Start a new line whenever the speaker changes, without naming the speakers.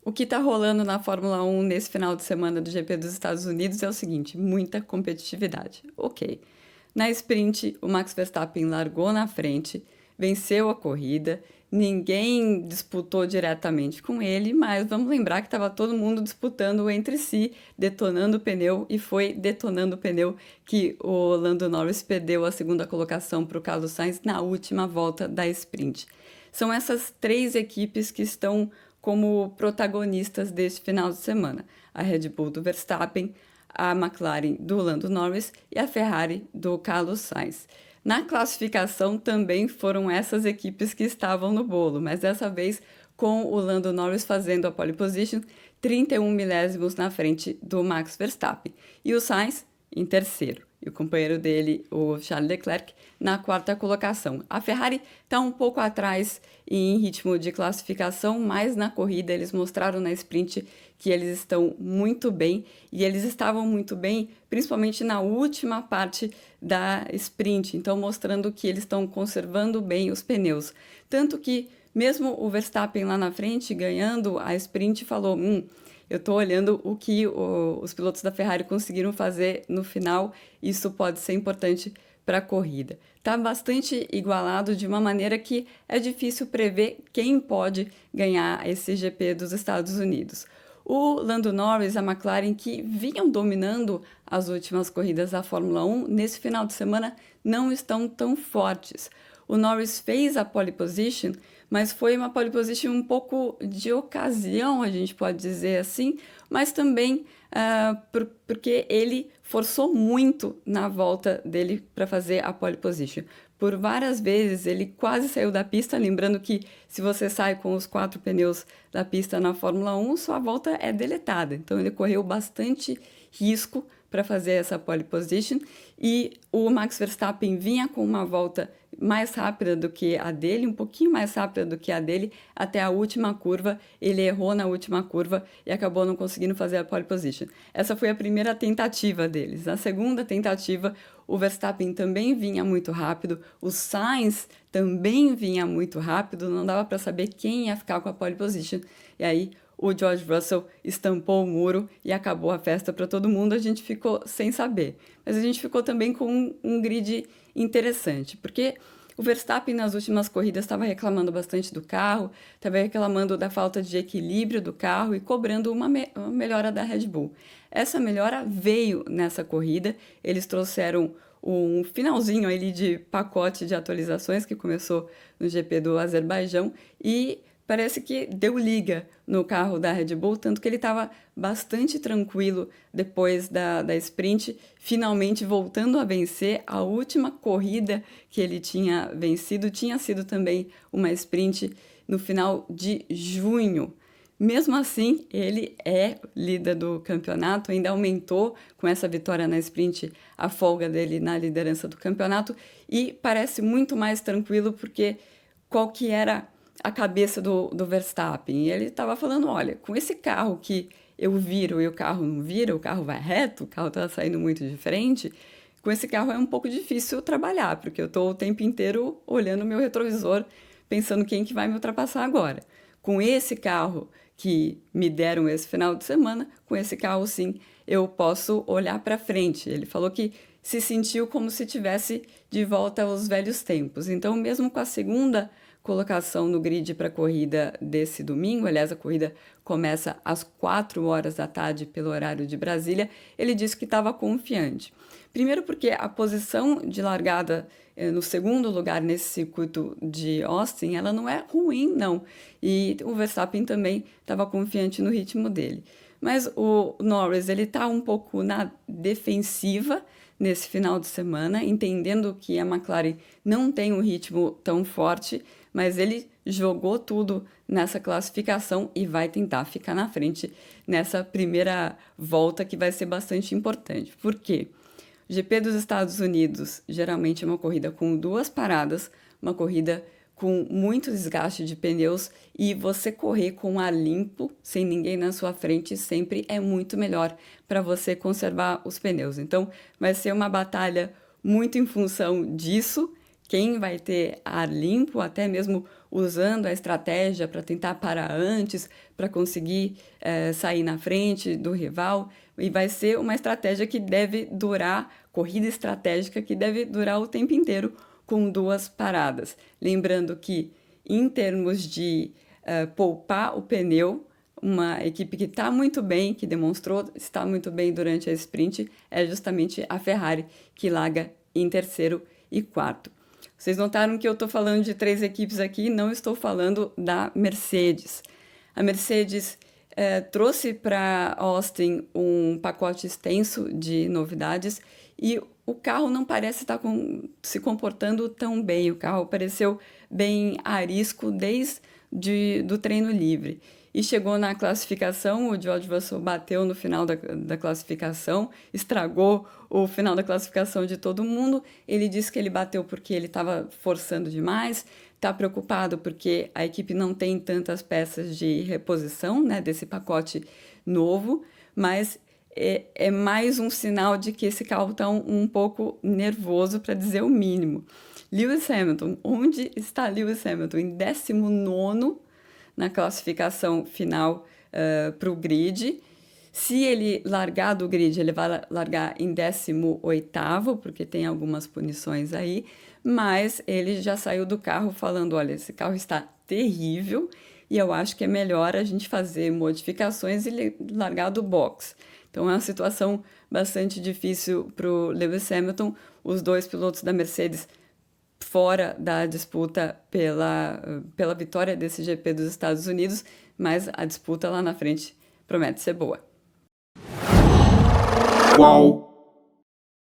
O que está rolando na Fórmula 1 nesse final de semana do GP dos Estados Unidos é o seguinte: muita competitividade. Ok. Na sprint, o Max Verstappen largou na frente, venceu a corrida, ninguém disputou diretamente com ele, mas vamos lembrar que estava todo mundo disputando entre si, detonando o pneu, e foi detonando o pneu que o Lando Norris perdeu a segunda colocação para o Carlos Sainz na última volta da sprint. São essas três equipes que estão como protagonistas deste final de semana: a Red Bull do Verstappen, a McLaren do Lando Norris e a Ferrari do Carlos Sainz. Na classificação também foram essas equipes que estavam no bolo, mas dessa vez com o Lando Norris fazendo a pole position, 31 milésimos na frente do Max Verstappen, e o Sainz em terceiro, e o companheiro dele, o Charles Leclerc, na quarta colocação. A Ferrari está um pouco atrás em ritmo de classificação, mas na corrida eles mostraram na sprint que eles estão muito bem, e eles estavam muito bem principalmente na última parte da sprint, então mostrando que eles estão conservando bem os pneus. Tanto que mesmo o Verstappen lá na frente, ganhando a sprint, falou: eu estou olhando o que os pilotos da Ferrari conseguiram fazer no final, isso pode ser importante para a corrida. Está bastante igualado de uma maneira que é difícil prever quem pode ganhar esse GP dos Estados Unidos. O Lando Norris e a McLaren, que vinham dominando as últimas corridas da Fórmula 1, nesse final de semana não estão tão fortes. O Norris fez a pole position, mas foi uma pole position um pouco de ocasião, a gente pode dizer assim, mas também porque ele forçou muito na volta dele para fazer a pole position. Por várias vezes ele quase saiu da pista, lembrando que se você sai com os 4 pneus da pista na Fórmula 1, sua volta é deletada. Então ele correu bastante risco para fazer essa pole position, e o Max Verstappen vinha com uma volta mais rápida do que a dele, um pouquinho mais rápida do que a dele, até a última curva. Ele errou na última curva e acabou não conseguindo fazer a pole position. Essa foi a primeira tentativa deles. Na segunda tentativa, o Verstappen também vinha muito rápido, o Sainz também vinha muito rápido, não dava para saber quem ia ficar com a pole position, e aí o George Russell estampou o muro e acabou a festa para todo mundo. A gente ficou sem saber, mas a gente ficou também com um grid interessante, porque o Verstappen nas últimas corridas estava reclamando bastante do carro, estava reclamando da falta de equilíbrio do carro e cobrando uma melhora da Red Bull. Essa melhora veio nessa corrida, eles trouxeram um finalzinho ali de pacote de atualizações que começou no GP do Azerbaijão, e parece que deu liga no carro da Red Bull, tanto que ele estava bastante tranquilo depois da sprint, finalmente voltando a vencer. A última corrida que ele tinha vencido tinha sido também uma sprint no final de junho. Mesmo assim, ele é líder do campeonato, ainda aumentou com essa vitória na sprint a folga dele na liderança do campeonato, e parece muito mais tranquilo, porque qual que era a cabeça do Verstappen? E ele estava falando: olha, com esse carro que eu viro e o carro não vira, o carro vai reto, o carro está saindo muito de frente, com esse carro é um pouco difícil trabalhar, porque eu estou o tempo inteiro olhando o meu retrovisor, pensando quem que vai me ultrapassar agora. Com esse carro que me deram esse final de semana, com esse carro sim, eu posso olhar para frente. Ele falou que se sentiu como se tivesse de volta aos velhos tempos. Então, mesmo com a segunda colocação no grid para a corrida desse domingo, aliás, a corrida começa às 4 horas da tarde pelo horário de Brasília, ele disse que estava confiante. Primeiro porque a posição de largada no segundo lugar nesse circuito de Austin, ela não é ruim, não. E o Verstappen também estava confiante no ritmo dele. Mas o Norris, ele está um pouco na defensiva nesse final de semana, entendendo que a McLaren não tem um ritmo tão forte, mas ele jogou tudo nessa classificação e vai tentar ficar na frente nessa primeira volta, que vai ser bastante importante. Por quê? O GP dos Estados Unidos geralmente é uma corrida com 2 paradas, uma corrida com muito desgaste de pneus, e você correr com ar limpo, sem ninguém na sua frente, sempre é muito melhor para você conservar os pneus. Então vai ser uma batalha muito em função disso, quem vai ter ar limpo, até mesmo usando a estratégia para tentar parar antes, para conseguir sair na frente do rival, e vai ser uma estratégia que deve durar, corrida estratégica que deve durar o tempo inteiro com 2 paradas. Lembrando que, em termos de poupar o pneu, uma equipe que está muito bem, que demonstrou estar muito bem durante a sprint, é justamente a Ferrari, que larga em terceiro e quarto. Vocês notaram que eu estou falando de 3 equipes aqui, não estou falando da Mercedes. A Mercedes trouxe para Austin um pacote extenso de novidades e o carro não parece estar se comportando tão bem. O carro pareceu bem arisco desde do treino livre. E chegou na classificação, o George Russell bateu no final da classificação, estragou o final da classificação de todo mundo. Ele disse que ele bateu porque ele estava forçando demais, está preocupado porque a equipe não tem tantas peças de reposição, né, desse pacote novo, mas é mais um sinal de que esse carro está um pouco nervoso, para dizer o mínimo. Lewis Hamilton, onde está Lewis Hamilton? Em 19º na classificação final para o grid. Se ele largar do grid, ele vai largar em 18º, porque tem algumas punições aí, mas ele já saiu do carro falando, olha, esse carro está terrível e eu acho que é melhor a gente fazer modificações e largar do box. Então é uma situação bastante difícil para o Lewis Hamilton. Os 2 pilotos da Mercedes fora da disputa pela vitória desse GP dos Estados Unidos, mas a disputa lá na frente promete ser boa.
Uau!